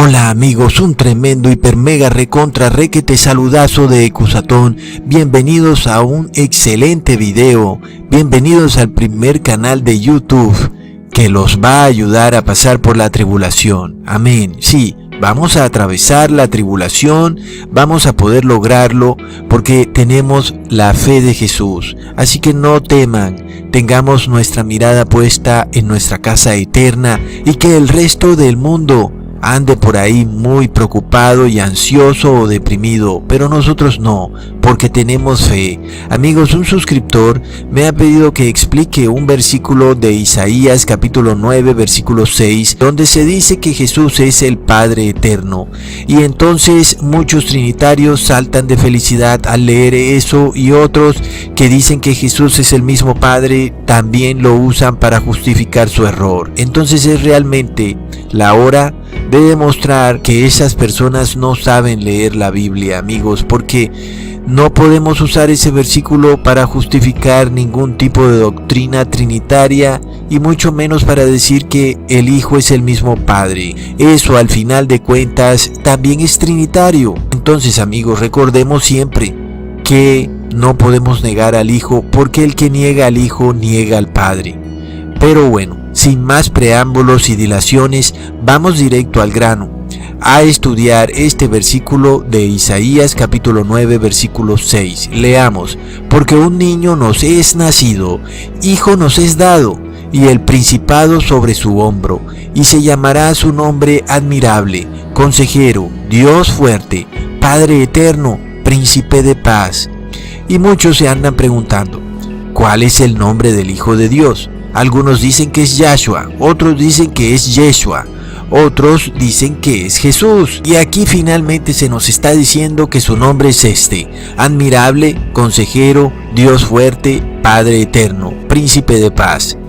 Hola amigos, un tremendo hiper mega recontra requete saludazo de Ecusatón. Bienvenidos a un excelente video. Bienvenidos al primer canal de YouTube que los va a ayudar a pasar por la tribulación. Amén. Sí, vamos a atravesar la tribulación, vamos a poder lograrlo porque tenemos la fe de Jesús. Así que no teman, tengamos nuestra mirada puesta en nuestra casa eterna y que el resto del mundo ande por ahí muy preocupado y ansioso o deprimido, pero nosotros no, porque tenemos fe. Amigos, un suscriptor me ha pedido que explique un versículo de Isaías capítulo 9 versículo 6, donde se dice que Jesús es el Padre eterno, y entonces muchos trinitarios saltan de felicidad al leer eso, y otros que dicen que Jesús es el mismo Padre también lo usan para justificar su error. Entonces es realmente la hora de demostrar que esas personas no saben leer la Biblia, amigos, porque no podemos usar ese versículo para justificar ningún tipo de doctrina trinitaria y mucho menos para decir que el Hijo es el mismo Padre. Eso al final de cuentas también es trinitario. Entonces, amigos, recordemos siempre que no podemos negar al Hijo, porque el que niega al Hijo niega al Padre. Pero bueno, sin más preámbulos y dilaciones, vamos directo al grano, a estudiar este versículo de Isaías capítulo 9 versículo 6. Leamos: porque un niño nos es nacido, hijo nos es dado, y el principado sobre su hombro, y se llamará su nombre admirable, consejero, Dios fuerte, Padre eterno, príncipe de paz. Y muchos se andan preguntando, ¿cuál es el nombre del Hijo de Dios? Algunos dicen que es Yahshua, otros dicen que es Yeshua, otros dicen que es Jesús. Y aquí finalmente se nos está diciendo que su nombre es admirable, consejero, Dios fuerte, Padre eterno, príncipe de paz.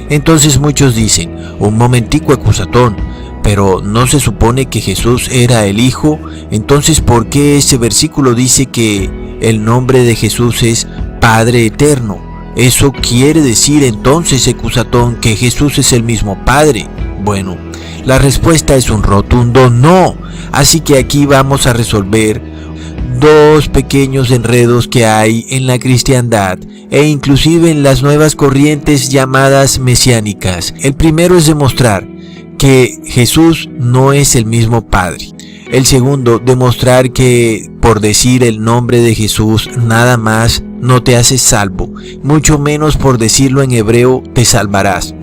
Entonces muchos dicen, un momentico, Ecusatón, pero ¿no se supone que Jesús era el Hijo? Entonces, ¿por qué ese versículo dice que el nombre de Jesús es Padre eterno? ¿Eso quiere decir entonces, Ecusatón, que Jesús es el mismo Padre? Bueno, la respuesta es un rotundo no. Así que aquí vamos a resolver dos pequeños enredos que hay en la cristiandad e inclusive en las nuevas corrientes llamadas mesiánicas. El primero es demostrar que Jesús no es el mismo Padre. El segundo, demostrar que por decir el nombre de Jesús nada más no te haces salvo, mucho menos por decirlo en hebreo te salvarás.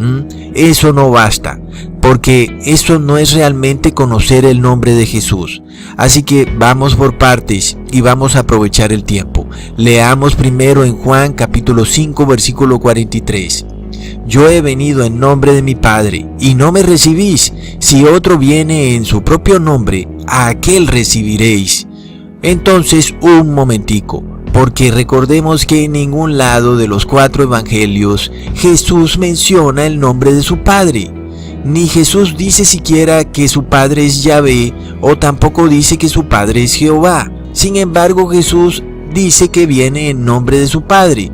Eso no basta, porque eso no es realmente conocer el nombre de Jesús. Así que vamos por partes y vamos a aprovechar el tiempo. Leamos primero en Juan capítulo 5 versículo 43. Yo he venido en nombre de mi Padre, y no me recibís. Si otro viene en su propio nombre, a aquel recibiréis. Entonces, un momentico, porque recordemos que en ningún lado de los 4 evangelios Jesús menciona el nombre de su Padre. Ni Jesús dice siquiera que su Padre es Yahvé, o tampoco dice que su Padre es Jehová. Sin embargo, Jesús dice que viene en nombre de su Padre.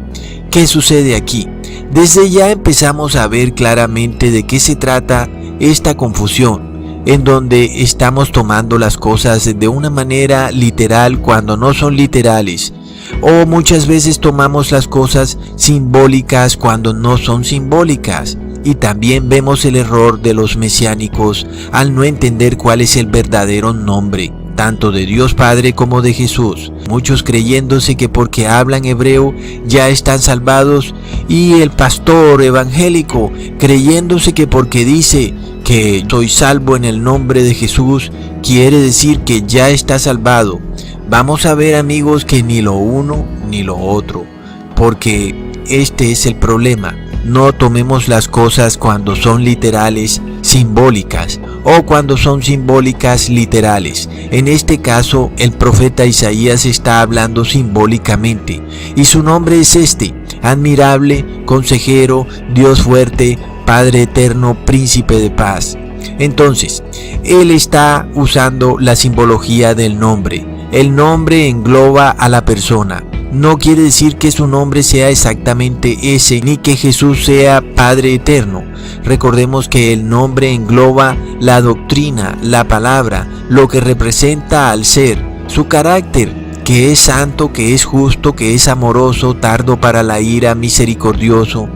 ¿Qué sucede aquí? Desde ya empezamos a ver claramente de qué se trata esta confusión, en donde estamos tomando las cosas de una manera literal cuando no son literales, o muchas veces tomamos las cosas simbólicas cuando no son simbólicas. Y también vemos el error de los mesiánicos al no entender cuál es el verdadero nombre, tanto de Dios Padre como de Jesús. Muchos creyéndose que porque hablan hebreo ya están salvados, y el pastor evangélico creyéndose que porque dice que soy salvo en el nombre de Jesús quiere decir que ya está salvado. Vamos a ver, amigos, que ni lo uno ni lo otro, porque este es el problema. No tomemos las cosas cuando son literales, simbólicas, o cuando son simbólicas, literales. En este caso, el profeta Isaías está hablando simbólicamente, y su nombre es admirable, consejero, Dios fuerte, Padre eterno, príncipe de paz. Entonces, él está usando la simbología del nombre. El nombre engloba a la persona. no quiere decir que su nombre sea exactamente ese, ni que Jesús sea Padre Eterno. Recordemos que el nombre engloba la doctrina, la palabra, lo que representa al ser, su carácter, que es santo, que es justo, que es amoroso, tardo para la ira, misericordioso.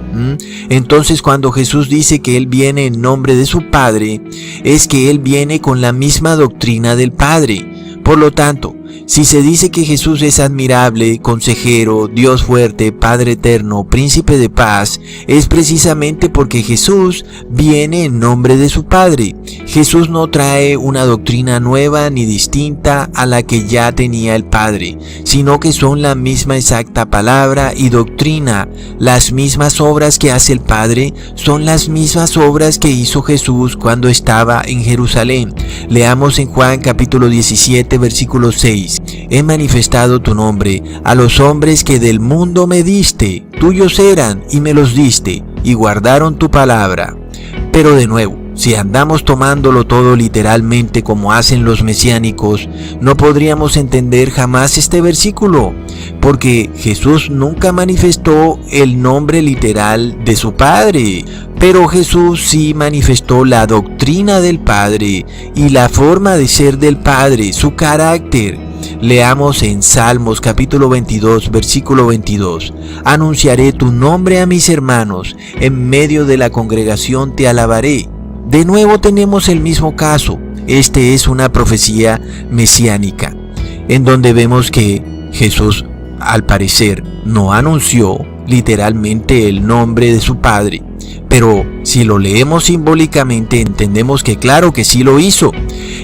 Entonces, cuando Jesús dice que Él viene en nombre de su Padre, es que Él viene con la misma doctrina del Padre. Por lo tanto, si se dice que Jesús es admirable, consejero, Dios fuerte, Padre eterno, príncipe de paz, es precisamente porque Jesús viene en nombre de su Padre. Jesús no trae una doctrina nueva ni distinta a la que ya tenía el Padre, sino que son la misma exacta palabra y doctrina. Las mismas obras que hace el Padre son las mismas obras que hizo Jesús cuando estaba en Jerusalén. Leamos en Juan capítulo 17, versículo 6. He manifestado tu nombre a los hombres que del mundo me diste, tuyos eran y me los diste, y guardaron tu palabra. Pero de nuevo, si andamos tomándolo todo literalmente como hacen los mesiánicos, no podríamos entender jamás este versículo, porque Jesús nunca manifestó el nombre literal de su Padre, pero Jesús sí manifestó la doctrina del Padre y la forma de ser del Padre, su carácter. Leamos en Salmos capítulo 22, versículo 22. Anunciaré tu nombre a mis hermanos, en medio de la congregación te alabaré. De nuevo tenemos el mismo caso. Este es una profecía mesiánica, en donde vemos que Jesús, al parecer, no anunció literalmente el nombre de su Padre. Pero si lo leemos simbólicamente, entendemos que claro que sí lo hizo.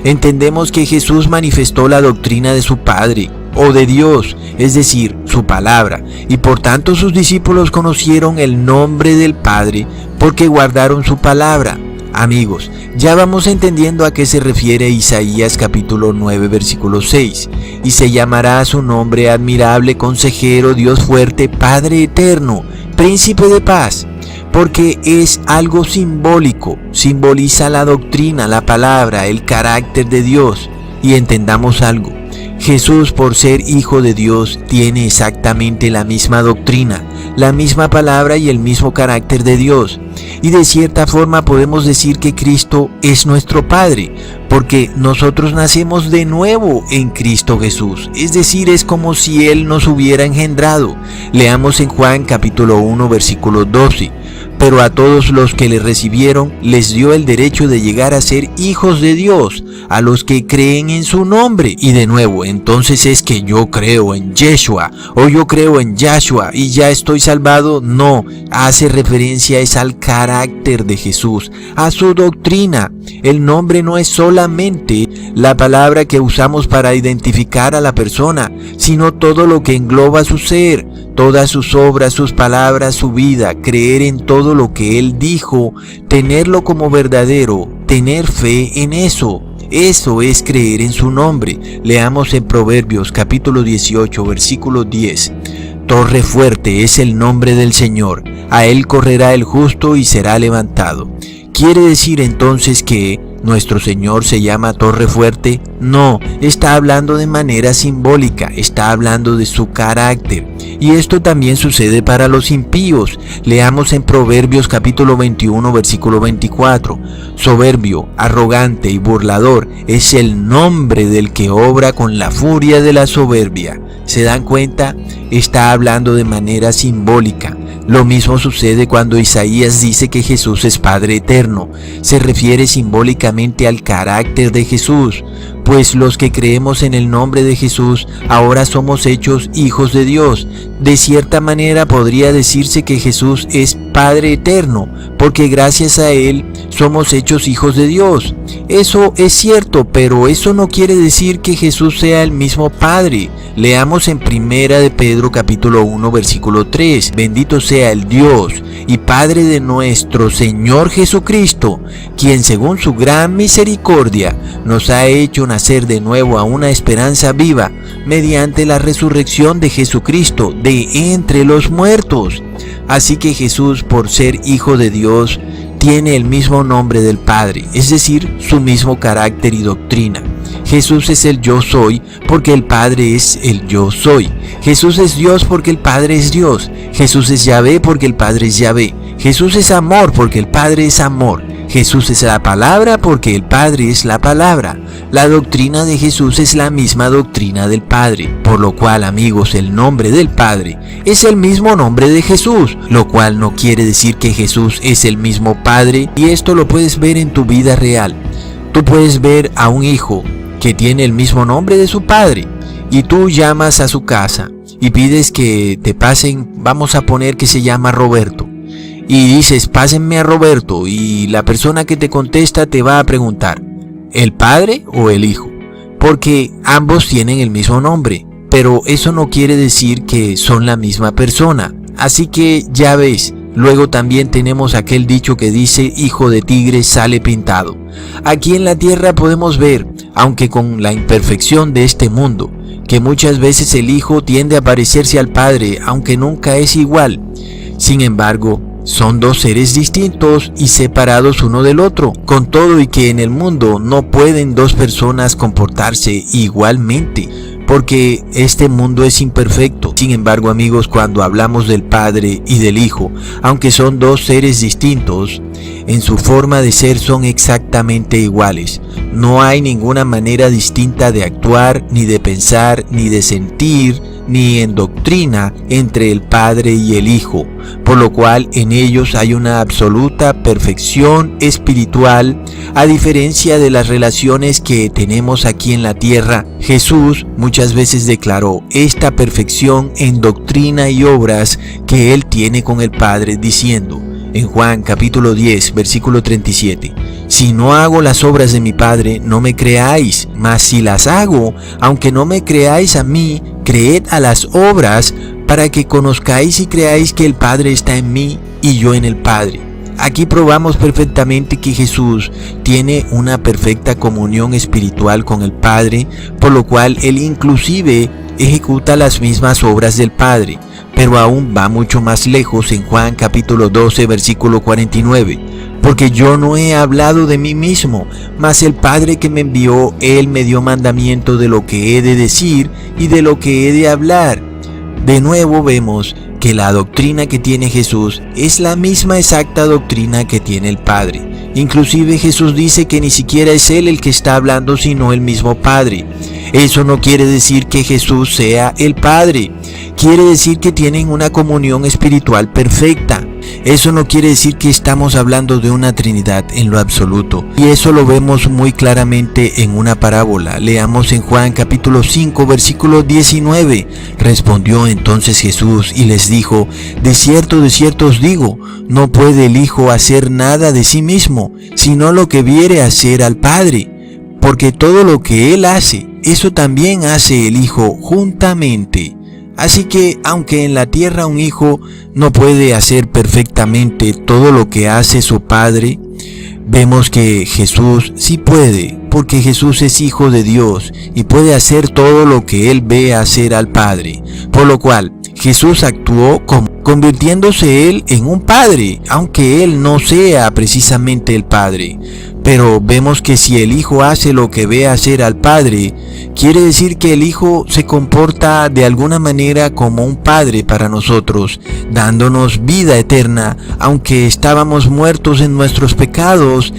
Entendemos que Jesús manifestó la doctrina de su Padre, o de Dios, es decir, su palabra, y por tanto sus discípulos conocieron el nombre del Padre porque guardaron su palabra. Amigos, ya vamos entendiendo a qué se refiere Isaías capítulo 9, versículo 6. Y se llamará a su nombre admirable, consejero, Dios fuerte, Padre eterno, príncipe de paz. Porque es algo simbólico, simboliza la doctrina, la palabra, el carácter de Dios. Y entendamos algo, Jesús, por ser hijo de Dios, tiene exactamente la misma doctrina, la misma palabra y el mismo carácter de Dios. Y de cierta forma podemos decir que Cristo es nuestro Padre, porque nosotros nacemos de nuevo en Cristo Jesús. Es decir, es como si Él nos hubiera engendrado. Leamos en Juan capítulo 1, versículo 12. Pero a todos los que le recibieron les dio el derecho de llegar a ser hijos de Dios, a los que creen en su nombre. Y de nuevo, entonces es que yo creo en Yeshua o yo creo en Yahshua y ya estoy salvado. No, hace referencia es al carácter de Jesús, a su doctrina. El nombre no es solamente la palabra que usamos para identificar a la persona, sino todo lo que engloba su ser, todas sus obras, sus palabras, su vida, creer en todo lo que Él dijo, tenerlo como verdadero, tener fe en eso. Eso es creer en su nombre. Leamos en Proverbios capítulo 18, versículo 10. Torre fuerte es el nombre del Señor, a Él correrá el justo y será levantado. ¿Quiere decir entonces que nuestro Señor se llama Torre Fuerte? No, está hablando de manera simbólica, está hablando de su carácter. Y esto también sucede para los impíos. Leamos en Proverbios capítulo 21, versículo 24. Soberbio, arrogante y burlador es el nombre del que obra con la furia de la soberbia. ¿Se dan cuenta? Está hablando de manera simbólica. Lo mismo sucede cuando Isaías dice que Jesús es Padre eterno. Se refiere simbólicamente al carácter de Jesús, pues los que creemos en el nombre de Jesús ahora somos hechos hijos de Dios. De cierta manera podría decirse que Jesús es Padre eterno, porque gracias a Él somos hechos hijos de Dios. Eso es cierto, pero eso no quiere decir que Jesús sea el mismo Padre. Leamos en Primera de Pedro capítulo 1, versículo 3. Bendito sea el Dios y Padre de nuestro Señor Jesucristo, quien según su gran misericordia nos ha hecho nacer de nuevo a una esperanza viva mediante la resurrección de Jesucristo de entre los muertos. Así que Jesús, por ser hijo de Dios, tiene el mismo nombre del Padre, es decir, su mismo carácter y doctrina. Jesús es el yo soy porque el Padre es el yo soy. Jesús es Dios porque el Padre es Dios. Jesús es Yahvé porque el Padre es Yahvé. Jesús es amor porque el Padre es amor. Jesús es la palabra porque el Padre es la palabra. La doctrina de Jesús es la misma doctrina del Padre, por lo cual, amigos, el nombre del Padre es el mismo nombre de Jesús, lo cual no quiere decir que Jesús es el mismo Padre, y esto lo puedes ver en tu vida real. Tú puedes ver a un hijo que tiene el mismo nombre de su padre, y tú llamas a su casa y pides que te pasen, vamos a poner que se llama Roberto, y dices, pásenme a Roberto, y la persona que te contesta te va a preguntar, ¿el padre o el hijo? Porque ambos tienen el mismo nombre, pero eso no quiere decir que son la misma persona. Así que ya ves, luego también tenemos aquel dicho que dice, hijo de tigre sale pintado. Aquí en la tierra podemos ver, aunque con la imperfección de este mundo, que muchas veces el hijo tiende a parecerse al padre, aunque nunca es igual. Sin embargo, son dos seres distintos y separados uno del otro, con todo y que en el mundo no pueden dos personas comportarse igualmente, porque este mundo es imperfecto. Sin embargo, amigos, cuando hablamos del Padre y del Hijo, aunque son dos seres distintos, en su forma de ser son exactamente iguales. No hay ninguna manera distinta de actuar, ni de pensar, ni de sentir, ni en doctrina entre el Padre y el Hijo, por lo cual en ellos hay una absoluta perfección espiritual, a diferencia de las relaciones que tenemos aquí en la tierra. Jesús muchas veces declaró esta perfección en doctrina y obras que Él tiene con el Padre, diciendo, en Juan capítulo 10, versículo 37, si no hago las obras de mi Padre, no me creáis, mas si las hago, aunque no me creáis a mí, creed a las obras, para que conozcáis y creáis que el Padre está en mí y yo en el Padre. Aquí probamos perfectamente que Jesús tiene una perfecta comunión espiritual con el Padre, por lo cual Él inclusive ejecuta las mismas obras del Padre, pero aún va mucho más lejos en Juan capítulo 12, versículo 49. Porque yo no he hablado de mí mismo, mas el Padre que me envió, Él me dio mandamiento de lo que he de decir y de lo que he de hablar. De nuevo vemos que la doctrina que tiene Jesús es la misma exacta doctrina que tiene el Padre. Inclusive Jesús dice que ni siquiera es Él el que está hablando, sino el mismo Padre. Eso no quiere decir que Jesús sea el Padre. Quiere decir que tienen una comunión espiritual perfecta. Eso no quiere decir que estamos hablando de una Trinidad en lo absoluto. Y eso lo vemos muy claramente en una parábola. Leamos en Juan capítulo 5, versículo 19. Respondió entonces Jesús y les dijo, de cierto os digo, no puede el Hijo hacer nada de sí mismo, sino lo que viere hacer al Padre. Porque todo lo que Él hace, eso también hace el Hijo juntamente. Así que, aunque en la tierra un hijo no puede hacer perfectamente todo lo que hace su Padre, vemos que Jesús sí puede, porque Jesús es Hijo de Dios y puede hacer todo lo que Él ve hacer al Padre. Por lo cual, Jesús actuó convirtiéndose Él en un Padre, aunque Él no sea precisamente el Padre. Pero vemos que si el Hijo hace lo que ve hacer al Padre, quiere decir que el Hijo se comporta de alguna manera como un Padre para nosotros, dándonos vida eterna, aunque estábamos muertos en nuestros pecados,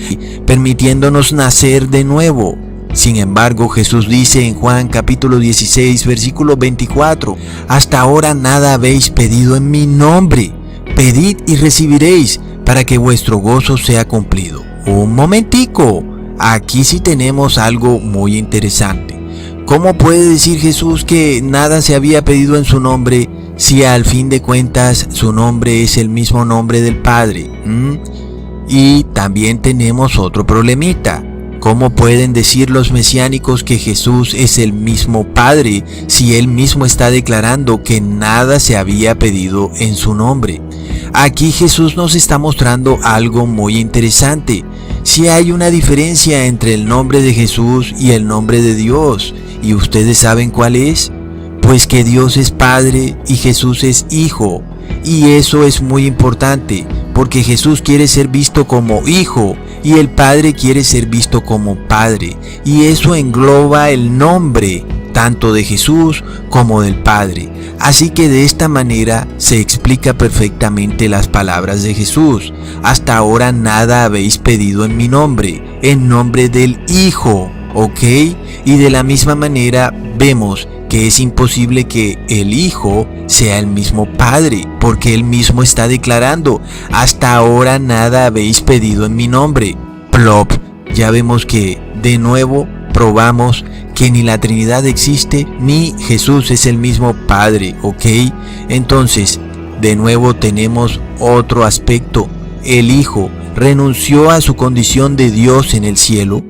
permitiéndonos nacer de nuevo. Sin embargo, Jesús dice en Juan capítulo 16, versículo 24, hasta ahora nada habéis pedido en mi nombre. Pedid y recibiréis, para que vuestro gozo sea cumplido. Un momentico, aquí sí tenemos algo muy interesante. ¿Cómo puede decir Jesús que nada se había pedido en su nombre si al fin de cuentas su nombre es el mismo nombre del Padre? Y también tenemos otro problemita. ¿Cómo pueden decir los mesiánicos que Jesús es el mismo Padre si Él mismo está declarando que nada se había pedido en su nombre? Aquí Jesús nos está mostrando algo muy interesante. Si hay una diferencia entre el nombre de Jesús y el nombre de Dios, ¿y ustedes saben cuál es? Pues que Dios es Padre y Jesús es Hijo. Y eso es muy importante, porque Jesús quiere ser visto como Hijo y el Padre quiere ser visto como Padre, y eso engloba el nombre tanto de Jesús como del Padre. Así que de esta manera se explica perfectamente las palabras de Jesús. Hasta ahora nada habéis pedido en mi nombre, en nombre del Hijo, ¿ok? Y de la misma manera vemos que es imposible que el Hijo sea el mismo Padre, porque Él mismo está declarando, hasta ahora nada habéis pedido en mi nombre. Plop, ya vemos que de nuevo probamos que ni la Trinidad existe, ni Jesús es el mismo Padre, ¿ok? Entonces, de nuevo tenemos otro aspecto. El Hijo renunció a su condición de Dios en el cielo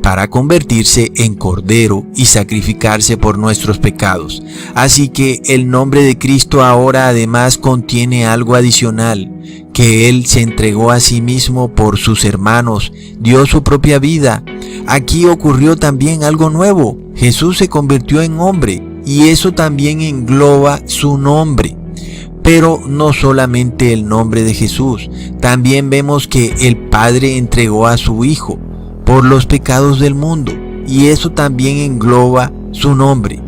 para convertirse en Cordero y sacrificarse por nuestros pecados. Así que el nombre de Cristo ahora además contiene algo adicional, que Él se entregó a sí mismo por sus hermanos, dio su propia vida. Aquí ocurrió también algo nuevo. Jesús se convirtió en hombre y eso también engloba su nombre. Pero no solamente el nombre de Jesús, también vemos que el Padre entregó a su Hijo por los pecados del mundo, y eso también engloba su nombre.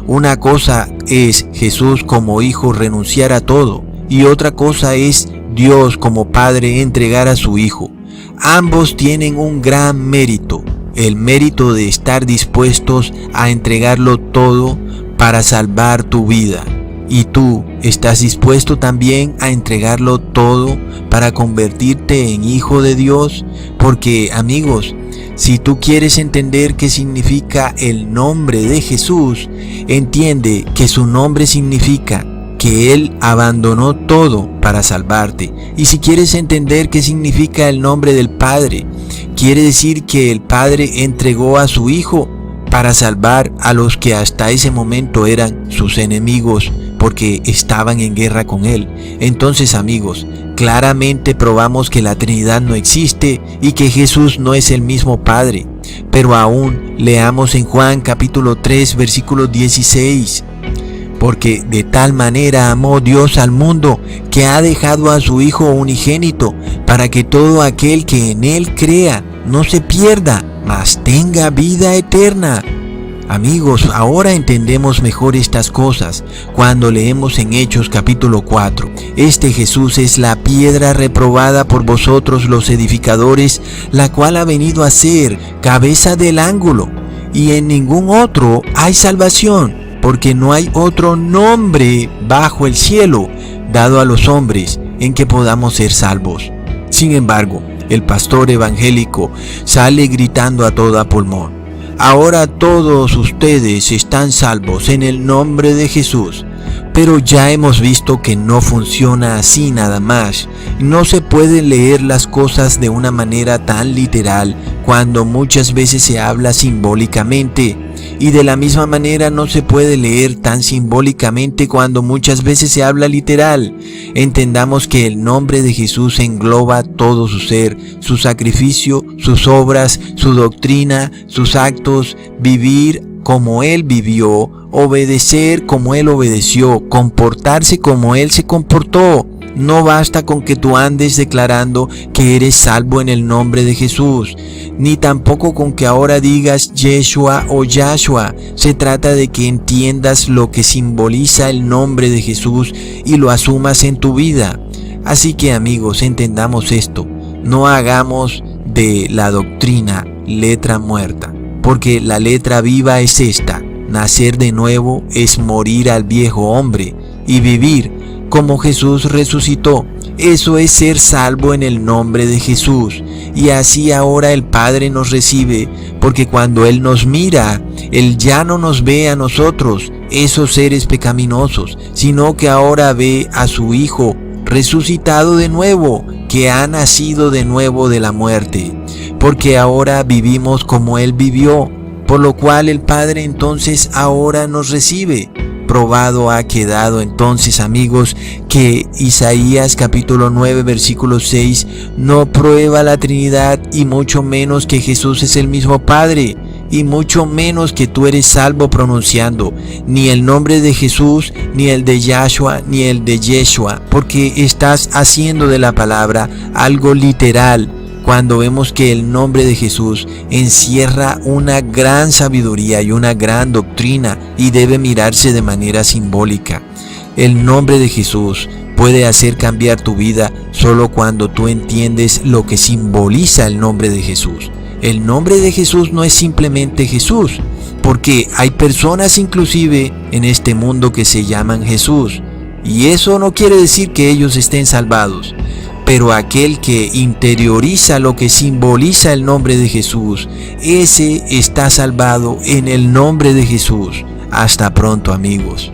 Una cosa es Jesús como Hijo renunciar a todo, y otra cosa es Dios como Padre entregar a su Hijo. Ambos tienen un gran mérito, el mérito de estar dispuestos a entregarlo todo para salvar tu vida. ¿Y tú estás dispuesto también a entregarlo todo para convertirte en hijo de Dios? Porque, amigos, si tú quieres entender qué significa el nombre de Jesús, entiende que su nombre significa que Él abandonó todo para salvarte. Y si quieres entender qué significa el nombre del Padre, quiere decir que el Padre entregó a su Hijo para salvar a los que hasta ese momento eran sus enemigos, porque estaban en guerra con Él. Entonces, amigos, claramente probamos que la Trinidad no existe y que Jesús no es el mismo Padre. Pero aún leamos en Juan capítulo 3 versículo 16. Porque de tal manera amó Dios al mundo, que ha dejado a su Hijo unigénito, para que todo aquel que en Él crea no se pierda, mas tenga vida eterna. Amigos, ahora entendemos mejor estas cosas cuando leemos en Hechos capítulo 4. Este Jesús es la piedra reprobada por vosotros los edificadores, la cual ha venido a ser cabeza del ángulo, y en ningún otro hay salvación, porque no hay otro nombre bajo el cielo dado a los hombres en que podamos ser salvos. Sin embargo, el pastor evangélico sale gritando a toda pulmón: ahora todos ustedes están salvos en el nombre de Jesús. Pero ya hemos visto que no funciona así nada más. No se pueden leer las cosas de una manera tan literal cuando muchas veces se habla simbólicamente. Y de la misma manera no se puede leer tan simbólicamente cuando muchas veces se habla literal. Entendamos que el nombre de Jesús engloba todo su ser, su sacrificio, sus obras, su doctrina, sus actos, vivir como Él vivió, obedecer como Él obedeció, comportarse como Él se comportó. No basta con que tú andes declarando que eres salvo en el nombre de Jesús, ni tampoco con que ahora digas Yeshua o Yahshua. Se trata de que entiendas lo que simboliza el nombre de Jesús y lo asumas en tu vida. Así que, amigos, entendamos esto. No hagamos de la doctrina letra muerta, porque la letra viva es esta: nacer de nuevo es morir al viejo hombre y vivir como Jesús resucitó. Eso es ser salvo en el nombre de Jesús. Y así ahora el Padre nos recibe, porque cuando Él nos mira, Él ya no nos ve a nosotros, esos seres pecaminosos, sino que ahora ve a su Hijo resucitado de nuevo, que ha nacido de nuevo de la muerte, porque ahora vivimos como Él vivió, por lo cual el Padre entonces ahora nos recibe. Probado ha quedado entonces, amigos, que Isaías capítulo 9 versículo 6 no prueba la Trinidad, y mucho menos que Jesús es el mismo Padre, y mucho menos que tú eres salvo pronunciando ni el nombre de Jesús, ni el de Yahshua, ni el de Yeshua, porque estás haciendo de la palabra algo literal. cuando vemos que el nombre de Jesús encierra una gran sabiduría y una gran doctrina y debe mirarse de manera simbólica. El nombre de Jesús puede hacer cambiar tu vida solo cuando tú entiendes lo que simboliza el nombre de Jesús. El nombre de Jesús no es simplemente Jesús, porque hay personas inclusive en este mundo que se llaman Jesús, y eso no quiere decir que ellos estén salvados. Pero aquel que interioriza lo que simboliza el nombre de Jesús, ese está salvado en el nombre de Jesús. Hasta pronto, amigos.